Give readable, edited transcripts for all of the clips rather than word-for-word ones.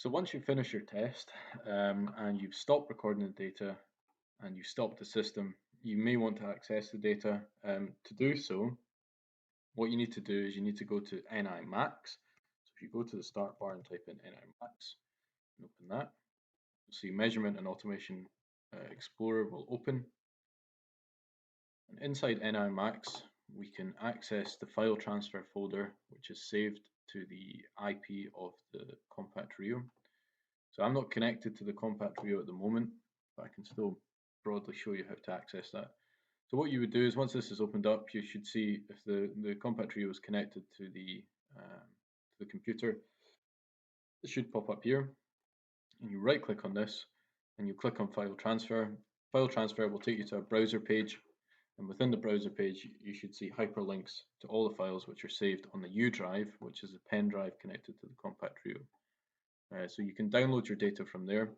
So once you finish your test and you've stopped recording the data and you've stopped the system, you may want to access the data. To do so, what you need to do is you need to go to NIMAX. So if you go to the start bar and type in NIMAX and open that, you'll see Measurement and Automation Explorer will open. And inside NIMAX, we can access the file transfer folder, which is saved to the IP of the Compact Rio. So I'm not connected to the Compact Rio at the moment, but I can still broadly show you how to access that. So what you would do is once this is opened up, you should see if the Compact Rio is connected to the computer. It should pop up here, and you right click on this, and you click on File Transfer. File Transfer will take you to a browser page, and within the browser page, you should see hyperlinks to all the files which are saved on the U drive, which is a pen drive connected to the Compact Rio. So you can download your data from there.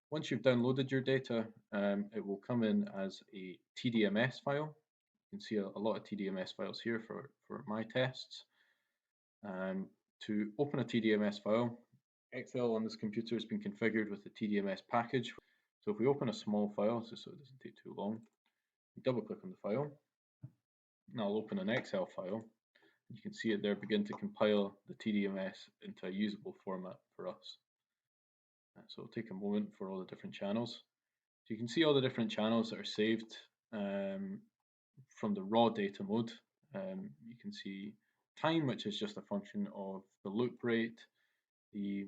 Once you've downloaded your data, it will come in as a TDMS file. You can see a lot of TDMS files here for my tests. To open a TDMS file, Excel on this computer has been configured with the TDMS package. So if we open a small file, just so it doesn't take too long, we double click on the file. Now I'll open an Excel file. You can see it there begin to compile the TDMS into a usable format for us. So it'll take a moment for all the different channels. So you can see all the different channels that are saved from the raw data mode. You can see time, which is just a function of the loop rate, the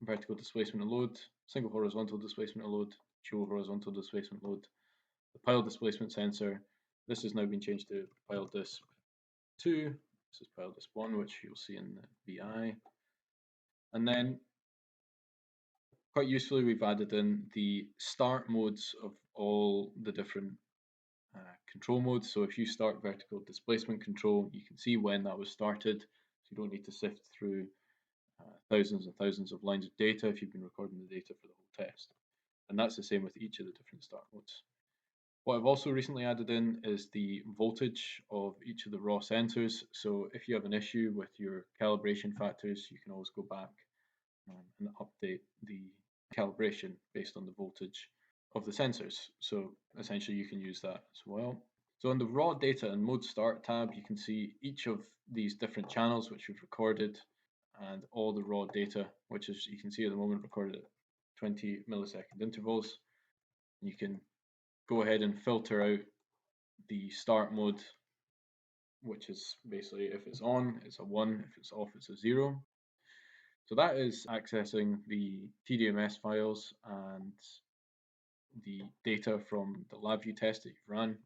vertical displacement load, single horizontal displacement load, dual horizontal displacement load, the pile displacement sensor. This has now been changed to pile disp 2. This is pile disp 1, which you'll see in the VI. And then quite usefully, we've added in the start modes of all the different control modes. So if you start vertical displacement control, you can see when that was started. So you don't need to sift through thousands and thousands of lines of data if you've been recording the data for the whole test. And that's the same with each of the different start modes. What I've also recently added in is the voltage of each of the raw sensors. So if you have an issue with your calibration factors, you can always go back and update the calibration based on the voltage of the sensors. So essentially you can use that as well. So in the raw data and mode start tab, you can see each of these different channels which we've recorded and all the raw data, which is, you can see at the moment, recorded at 20 millisecond intervals. You can go ahead and filter out the start mode, which is basically if it's on, it's a 1, if it's off, it's a 0. So that is accessing the TDMS files and the data from the LabVIEW test that you've run.